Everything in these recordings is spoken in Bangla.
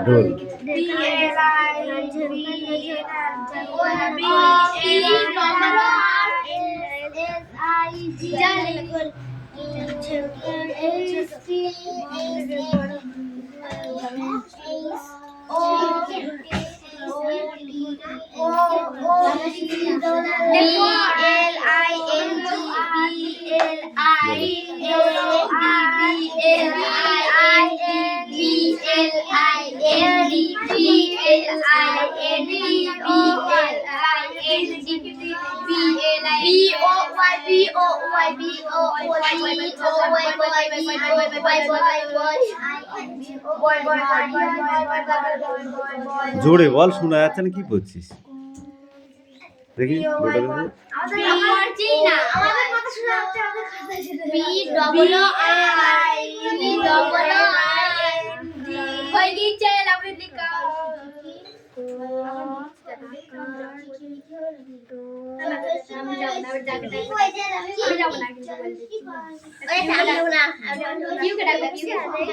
ঢোল জোরে বল, শোনা যাচ্ছে না। কি করছিস দেখি?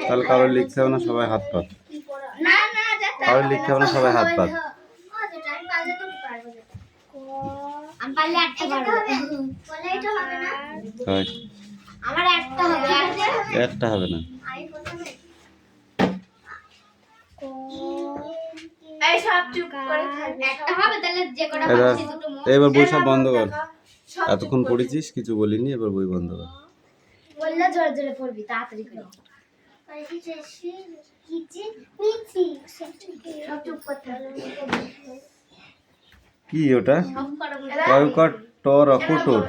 তাহলে কারোর লিখতে হবে না, সবাই হাত পাত। কারোর লিখতে হবে না, সবাই হাত পাত। একটা হবে না। এবার বই সব বন্ধ কর। এতক্ষণ পড়েছিস, কিছু বলিনি, এবার বই বন্ধ কর। কি ওটা? কয়কট টর অকটর।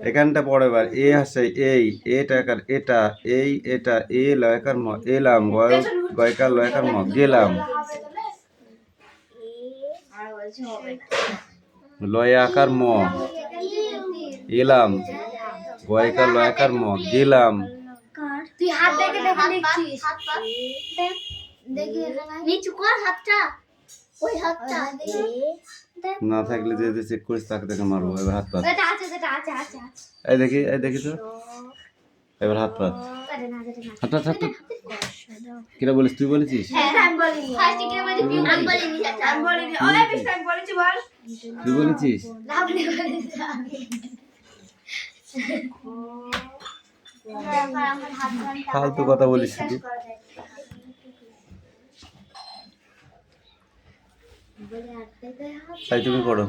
এখানটা পড়ে বার। এ আছে এই, এটা এটা, এই এটা, এ লয়কার ম, এলাম, গয়কার লয়কার ম, গেলাম। লয়াকার ম, এলাম, গয়কার লয়কার ম, গেলাম। তুই হাত দেখে দেখে লিখছিস। দেখি এখানে নিচু কর হাতটা, ওই হাতটা না থাকলে যে যে চেক করিস তাকে দেখে মারবো। এবার হাত পাত। এটা আছে, যেটা আছে আছে আছে। এই দেখি তো। এবার হাত পাত। হাত পাত, হাত পাত। কিরা বলিস? তুই বলেছিস? আমি বলিনি। ফার্স্ট কি বলেছি? আমি বলিনি। আমি বলিনি। ওই পিছনে আমি বলেছি বল। তুই বলেছিস? না আপনি বলেছেন। ফালতু কথা বলিস তুই। তাই তুমি পড়ো।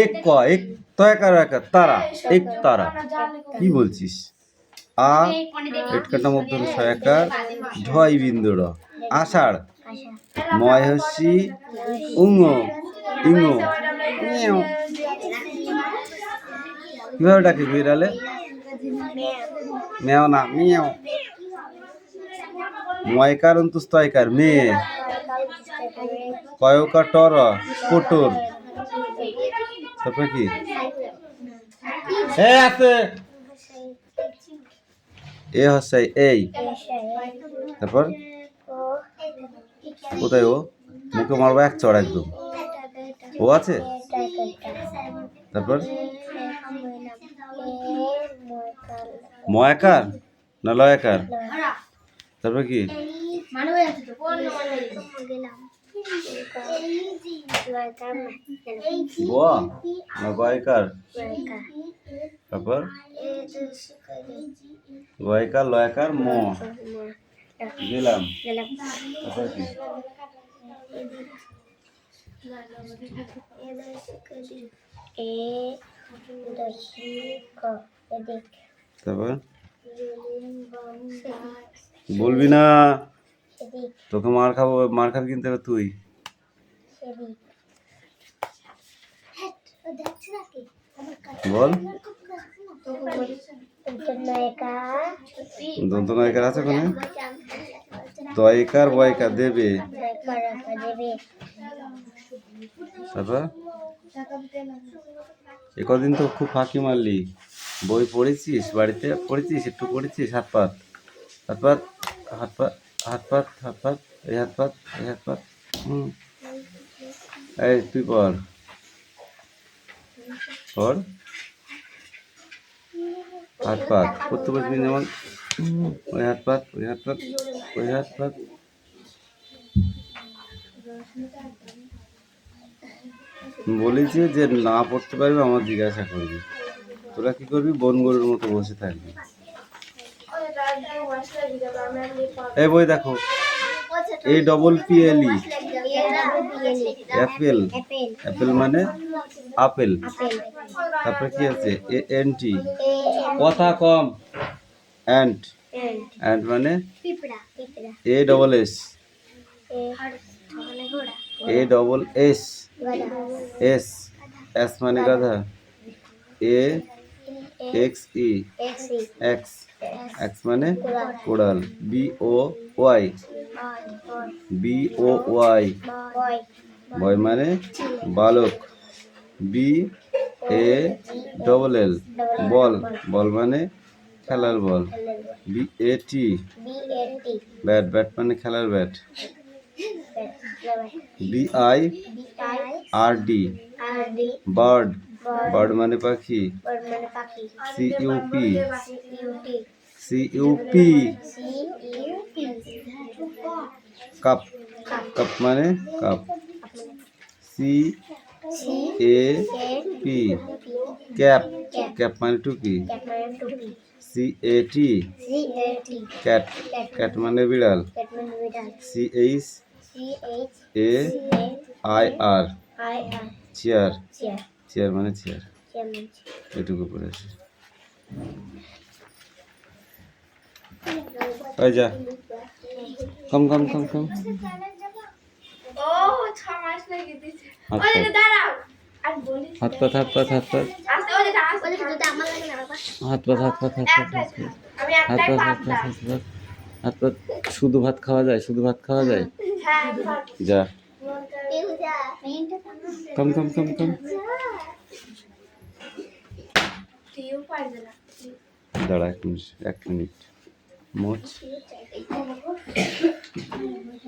এক ক, এক তয়কার একার তারা, এক তারা। কি বলছিস? আ এট কাটা মধ্যে ছয়কার, ঢয় বিন্দুর, আষাঢ়, ময় হস্যি, উঙ, ইঙ। কিভাবে ডাকি বিড়ালে? মেও না, মিয়াও। ময়কার অন্তুস্তয়কার মেয়ে, কয়কার টর কোটর। তারপর কি? আছে এ হচ্ছে এই। তারপর কোথায় ও? মুখে মারবো এক চড় একদম। ও আছে। তারপর ময়াকার না লয়াকার? তারপর কি? গোয়া না গয়কার? তারপর গয়কার লয়কার ম, গেলাম। তারপর কি? তারপর বলবি না, তোকে মার খাবি কিনতে হবে তুই। বল। দন্তনায়িকার আছে ওখানে? দয়কার বয়কা দেবে, তারপর একদিন তো খুব ফাঁকি মারলি, বই পড়েছিস, বাড়িতে পড়েছিস, একটু পড়েছিস? হাত পাত, হাত পাত, হাত পাত, হাত পাত, হাত পাত, এই হাত পাত, এই হাত পাত। এই তুই পড়, পড়। হাত পাত করতে বসবি, যেমন ওই হাত পাত, ওই হাত পাত, ওই হাত পাত। বলেছি যে না পড়তে পারবি আমার জিজ্ঞাসা করবি, তোরা কি করবি? বন গরুর মতো বসে থাকবি। এই বই দেখো, APPLE, অ্যাপেল, অ্যাপেল মানে আপেল। তারপরে কি আছে? ANT, কথা কম, অ্যান্ট, অ্যান্ট মানে ASS, ASS, এস, এস মানে গাধা, AXE, এক্স, এক্স মানে কোড়াল, BOY, বয় মানে বালক, BALL, বল, বল মানে খেলার বল, BAT, ব্যাট, ব্যাট মানে খেলার ব্যাট, BIRD, বার্ড, বার্ড মানে পাখি, CUP, কাপ, কাপ মানে কাপ, CAP, ক্যাপ, ক্যাপ মানে টুপি, CAT, ক্যাট, ক্যাট মানে বিড়াল, CHAIR, চেয়ার, চেয়ার মানে চেয়ার। এটুকু পড়ে আসে। ওই যা, কম কম কম কম। হাত পাত, হাত পাত, হাত পাত, হাত পাত, হাত পাত, হাত পাত, হাত পাত, হাত পাত, হাত পাত, হাত পাত, হাত পাত। শুধু ভাত খাওয়া যায়? শুধু ভাত খাওয়া যায়? যা, কম কম কম কম। দাঁড়া 1 মিনিট, মোচ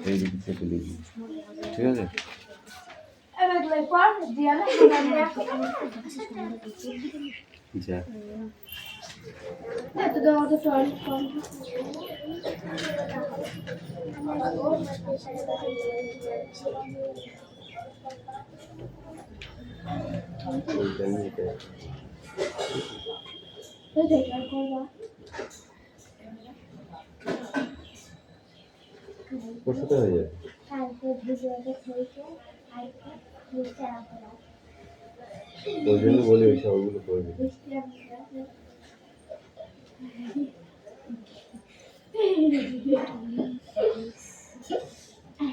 এইদিকে চেপে দিবি, ঠিক আছে? যা, ওর সাথে হয়ে যায়। ওই জন্য বলি ওই সবগুলো করবি।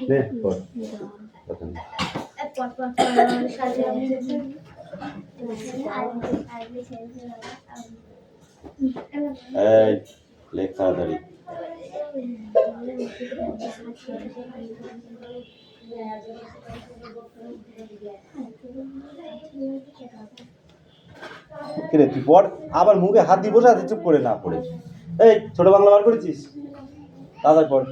নে কর, কথা নেই। এই লেখ তাড়াতাড়ি। কিরে তুই পড়, আবার মুখে হাত দিয়ে বসে আছে চুপ করে না পড়ে। এই ছোট বাংলা বার করেছিস? তাড়াতাড়ি পড়।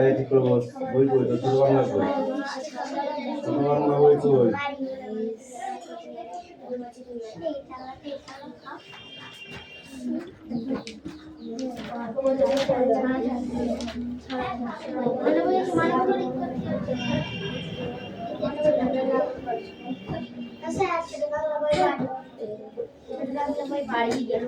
এই ঠিক করে বস, বই কই তোর? ছোট বাংলা কই? ছোট বাংলা বই কই? বাড়ি গেল।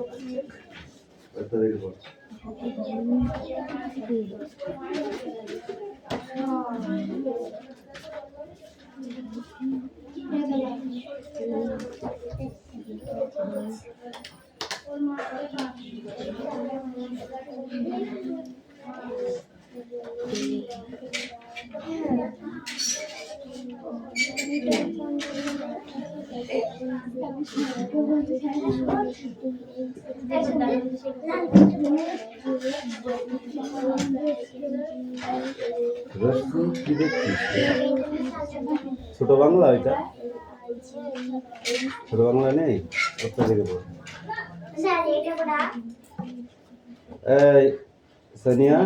রশ্মি কি দেখছিস? ছোট বাংলা এটা? ছোট বাংলা নেই? কোথা থেকে পড়ো? এই সোনিয়া,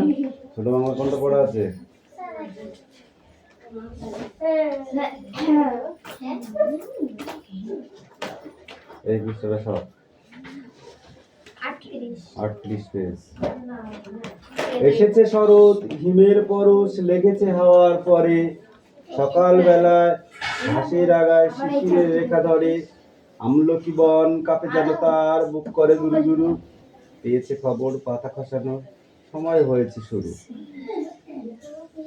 ছোট বাংলা কোনটা পড়া আছে? এই পৃষ্ঠাটা সব 38 পেজ। এসেছে শরৎ, হিমের পরশ লেগেছে হাওয়ার পরে, সকাল বেলায় ঘাসের আগায় শিশিরের রেখা ধরে, আমলকি বন কাঁপে যেন তার, বুক করে গুরু গুরু, পেয়েছে খবর পাতা খসানো, সময় হয়েছে শুরু।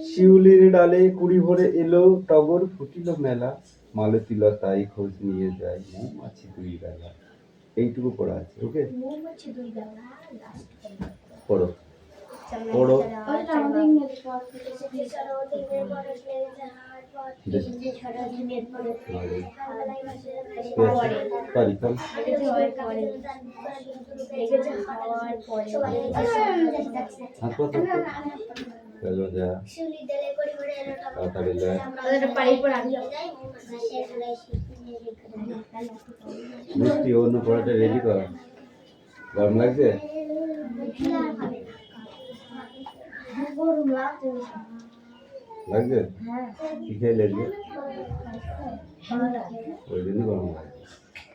শিউলির ডালে কুড়ি ভরে এলো, টগর ফুটিল মেলা, মালতী লতাই খোঁজ নিয়ে যায়, মৌমাছি দুই বেলা। এইটুকু পড়া আছে, ওকে? পড়ো পড়ো। মিষ্টি অন্য পড়াটা রেডি কর। গরম লাগছে? লাগছে? কি খেয়ে লাগছে? ওই জন্য গরম লাগে।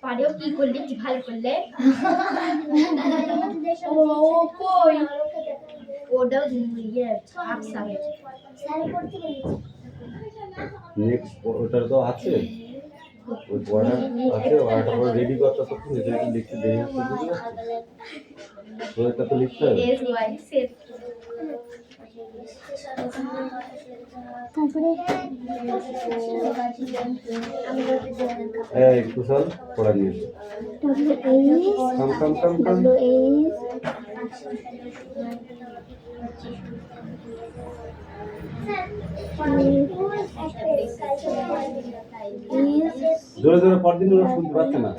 পারেও কি করলি, কি ভালো করলে? ও কই ওটাও ইয়ে আচ্ছা নেক্সট ওটার তো আছে, ওই পড়া আছে, ওটা পরে রেডি করতে তো এটা লিখতে দেরি হচ্ছে, বুঝতে পারছিস? তো এটা তো লিখতে হবে। এই কুশল পড়া নিয়ে কাম কাম কাম কাম। জোরে জোরে পরদিন ওরা শুনতে পাচ্ছে না।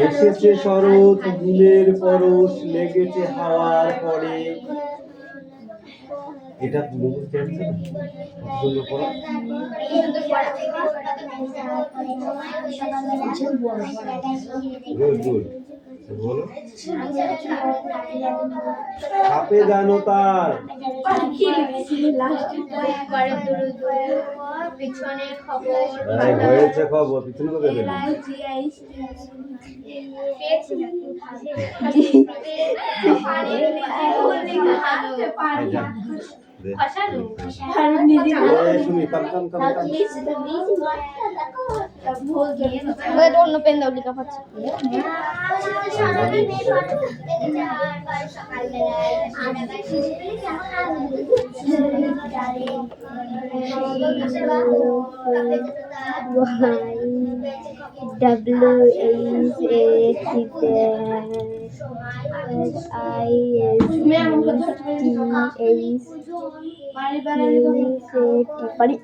এসেছে শরৎ, হিমের পরশ লেগেছে হাওয়ার পরে। এটা মুখস্থ আছে না? সুন্দর পড়া। Good good. বলো। আপে জানো তার পিছনে খবর হয়েছে, খবর পিছনে কোথায় গেলি? এই যা, দে। সুমি কাম কাম কাম কাম। অন্য পেন দাও লিখা পাচ্ছি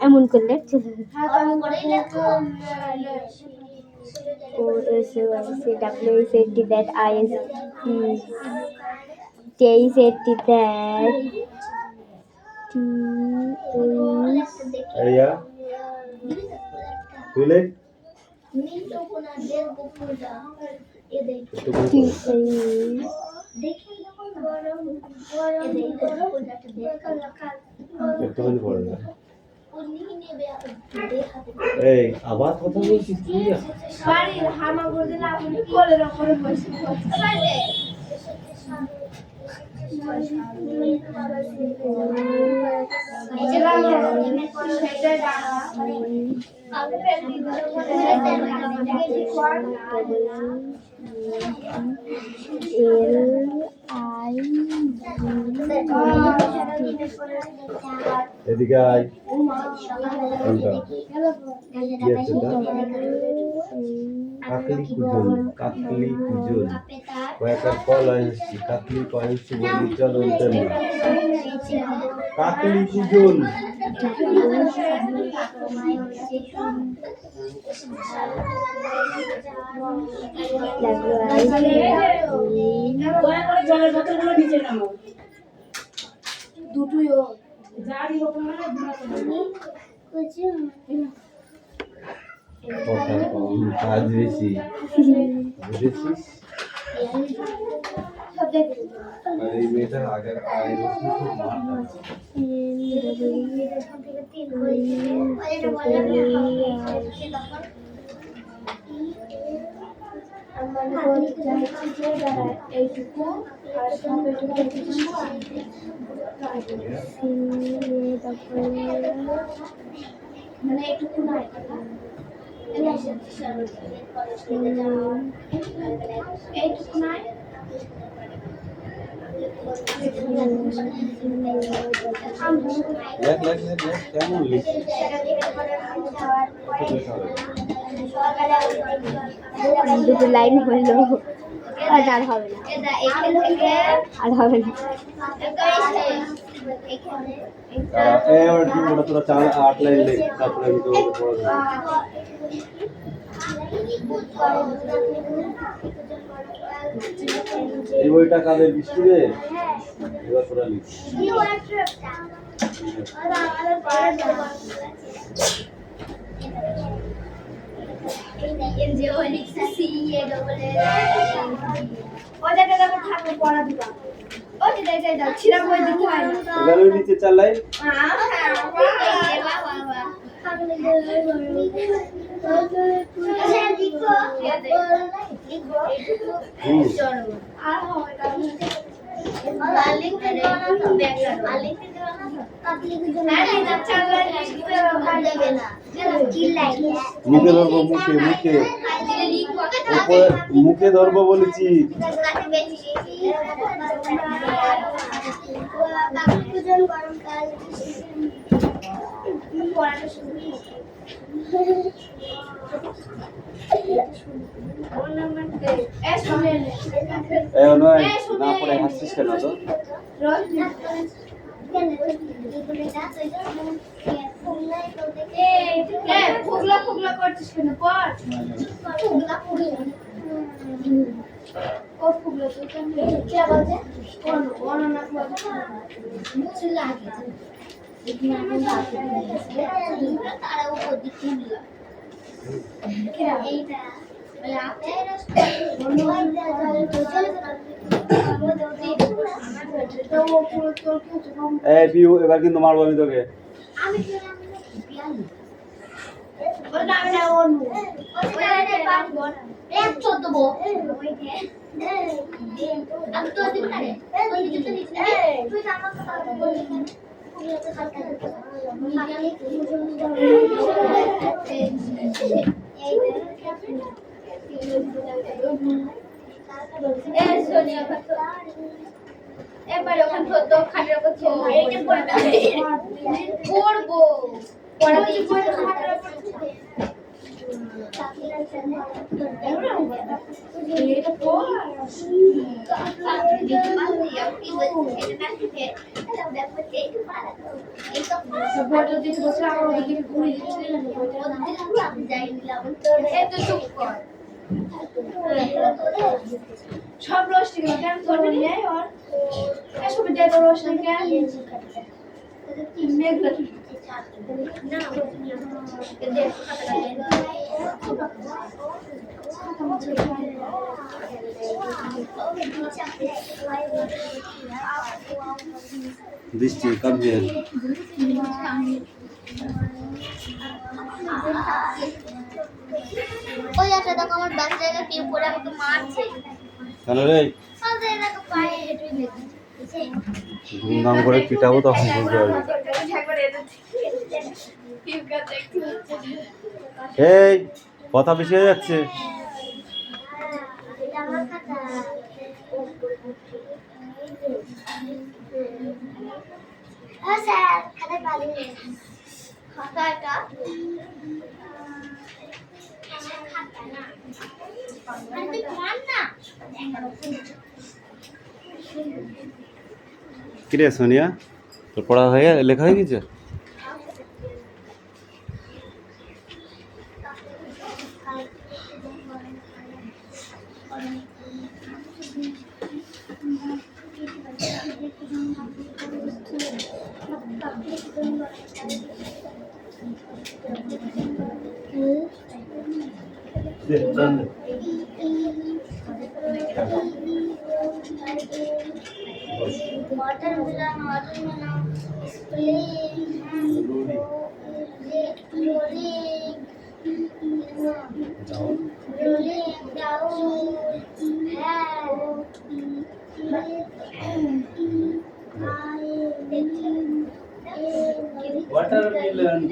এমন করলে এই যা, তুলে একটু করে একটুখানি পড়ে যা। এই আবার কথা বলছিস তুই? এদিকে আয়। কোনটা? কাকলি কুজল, কাকলি কুজল। কয়েকটা কল আসছি, কাকলি কয়েকটি বলি চল ওইটার না। কাকলি কুজল। জলের বোতলগুলো নিচে নামাও দুটোই কথা কম, কাজ বেশি, বুঝেছিস? আর এই মেয়েটার আগের খুব মার আছে। এইটুকু আর মানে এইটুকু নয় এইটুকু নয় দেখ দেখ দেখ দেখ কেমন লিখছিস? দুটো লাইন হলো আর হবে না আর হবে না এবার কি বলতো তোরা 4-8 লাইন লিখ, তারপরে আমি তো পড়া এই বইটা কাদের বৃষ্টি রে? এবার তোরা লিখ। এবার ওই নিচে 4 লাইন। মুখে ধরবো, মুখে মুখে মুখে ধরবো বলেছি। না পড়ে হাসছিস কেন তো? ফুগলা করছিস কেন? পর ফুগলা ও ফুগলা তুই কেন কে বলছে কোন কোন না বলছে মুছে লাগে এখানে আমি দাঁড়িয়ে তারা উপর দিকে নিলাম এইটা ওই আপের এই পিউ এবার কিন্তু মারবো আমি তোকে। আমি ওই নামটা অনু ওই নামটা পারবো না এক 14 বো আমি তো দিন না রে তুই দিতে দিছিস তুই আমাকে এবারে ওখান তো খাটের উপর এইটা পড়বে পড়বো পড়াতে খাটের উপর এটা পড় বড় দিন বসে আমার ওদিকে ঘুরে দিচ্ছিলেন এত চুপ কর সব রোস্টিং কেন করবে নেই আর এসব দেব রোস্টিং কেন মেঘ না বৃষ্টি কাম হিয়ার ওই একটা দেখো আমার বাস জায়গা কেউ পড়ে আমাকে মারছে কেন রে আরে দেখো পায়ে হেঁটে লেগেছে ধুমধাম করে পিটাবো তখন বুঝতে পারবি এই কথা বেশি হয়ে যাচ্ছে এটা আমার খাতা হ্যাঁ স্যার খাতায় পানি নেই খাতাটা খাতা না মানে তুই মান না কিরে সোনিয়া তোর পড়া হয়ে লেখা হয়ে গেছে watermelon, spleen, rolling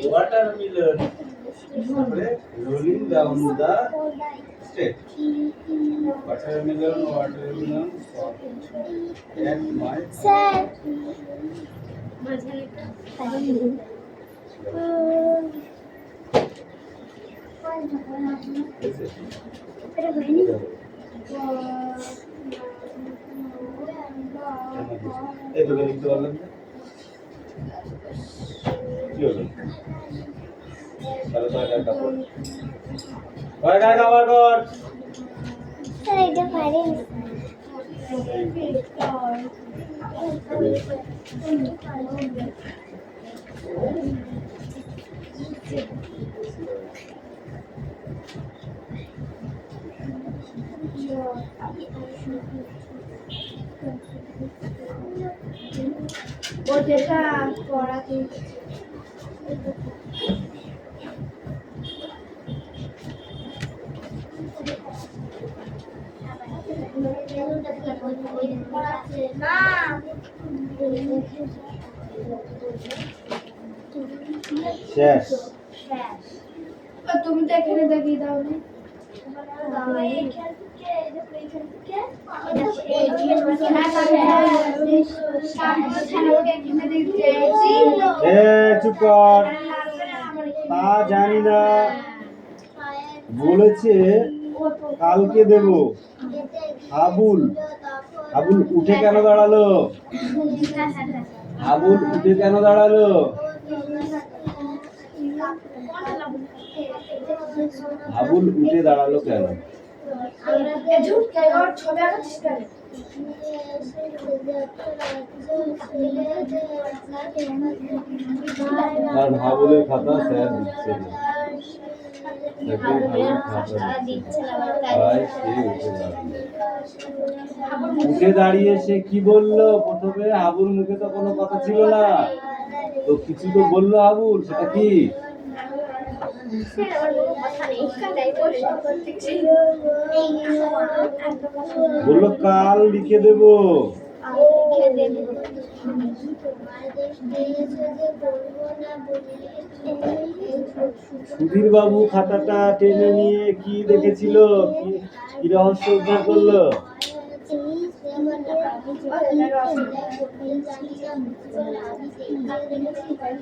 watermelon rolling down the step watermelon and my sir এই তো লিখতে পারলেন কি হলো তাহলে তো এটা কাপড় কয় গায় কভার কর sir এটা পারে ও যেটা পড়াতে শেষ তুমি তো এখানে দেখিয়ে দাও না চুপ কর তা জানি না বলেছে কালকে দেব হাবুল হাবুল উঠে কেন দাঁড়ালো হাবুল উঠে কেন দাঁড়ালো হাবুল উঠে দাঁড়ালো কেন আর হাবুলের খাতা স্যার দিচ্ছে না উঠে দাঁড়িয়ে সে কি বললো প্রথমে হাবুর মুখে তো কোনো কথা ছিল না তো কিছু তো বললো হাবুল সেটা কি বললো কাল লিখে দেব সুধীর বাবু খাতাটা টেনে নিয়ে কি দেখেছিল, কি রহস্য উদ্ধার করলো?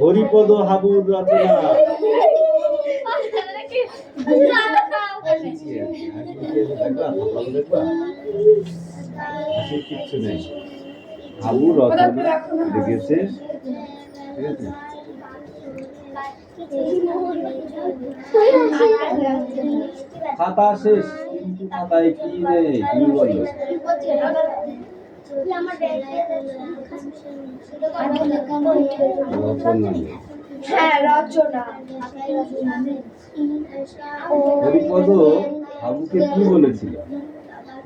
হরিপদ হাবুর রচনা। কিচ্ছু নেই, হাবু রচনা লিখেছে, ঠিক আছে। খাতা শেষ, কিন্তু খাতায় কি নেই তুমি বলো? হরিপদ হাবুকে কি বলেছিল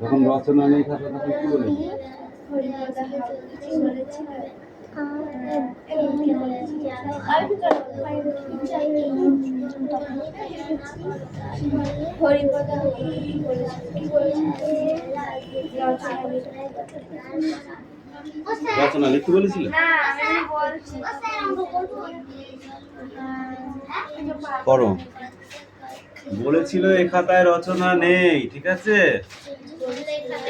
যখন রচনা নেই খাতা, তখন কি বলেছিল? রচনা লিখতে বলেছিল? পড়ো। বলেছিল এ খাতায় রচনা নেই, ঠিক আছে,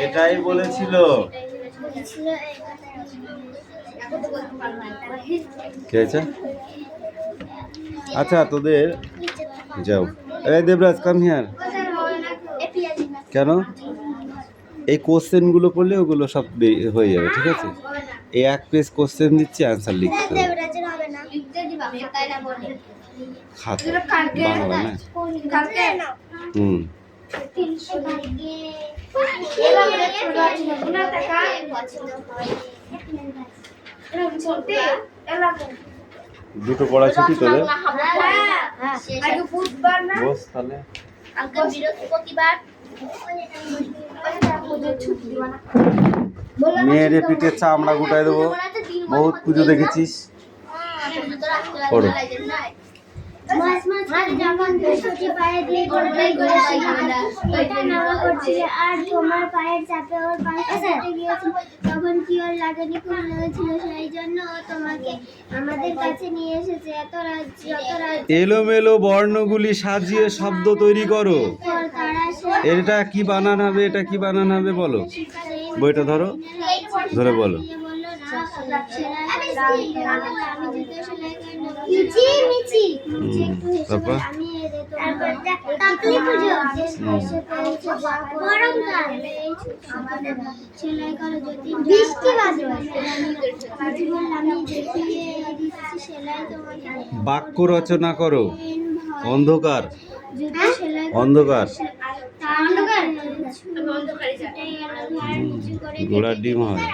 এটাই বলেছিল। কি আছে? আচ্ছা তোদের যাও, এই দেবরাজ কাম হিয়ার। কেন? এই কোশ্চেনগুলো করলে ওগুলো সব হয়ে যাবে, ঠিক আছে। এই এক পেজ কোশ্চেন দিচ্ছি, অ্যান্সার লিখতে হবে। খাতা বাংলা না? দুটো পড়া ছুটি তোদের? বস তাহলে। মেয়ের পিঠে চামড়া গুটাই দেবো, বহুত পুজো দেখেছিস। পড়ো। আর তোমার পায়ের চাপে ওর পাশে গিয়েছিল, তখন কি ওর লাগেনি? খুব লেগেছিল, সেই জন্য ও তোমাকে আমাদের কাছে নিয়ে এসেছে। এলোমেলো বর্ণগুলি সাজিয়ে শব্দ তৈরি করো। এটা কি বানান হবে, এটা কি বানান হবে বলো। বইটা ধরো, ধরে বলো। তারপর বাক্য রচনা করো। অন্ধকার, অন্ধকার, ঘোড়ার ডিম হয়।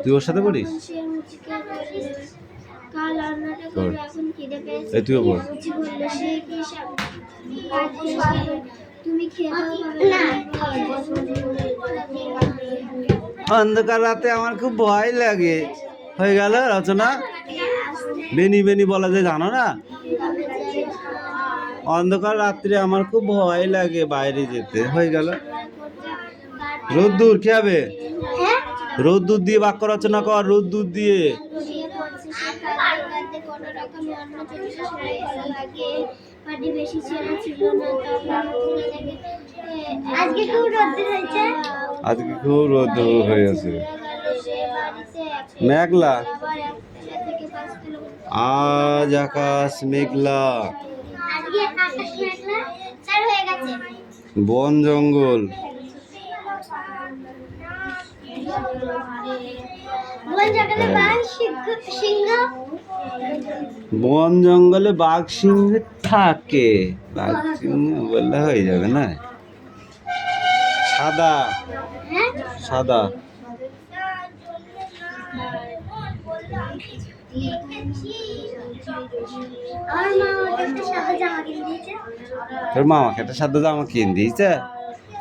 তুই ওর সাথে পড়িস? তুইও পড়। অন্ধকার রাতে আমার খুব ভয় লাগে। হয়ে গেল রচনা। বেনি বেনি বলা যায় জানো না? অন্ধকার রাত্রে আমার খুব ভয় লাগে বাইরে যেতে। হয়ে গেল। রোদ্দুর কি হবে? রোদ্দুর দিয়ে বাক্য রচনা কর। রোদ্দুর দিয়ে। আজকে খুব রোদ্দুর হয়েছে। মেঘলা, আজ আকাশ মেঘলা। বন জঙ্গল, বন জঙ্গলে বাঘ সিংহ থাকে। বাঘ সিংহ বললে হয়ে যাবে না? সাদা, সাদা, তোর মা আমাকে একটা সাদা জামা কিনে দিয়েছে,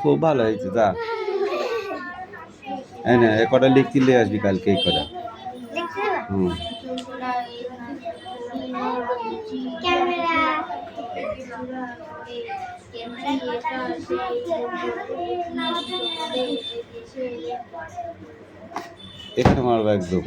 খুব ভালো হয়েছে। যা এই না, এ কটা লিখতে নিয়ে আসবি কালকে। এই কটা এখানে মারবো একদম।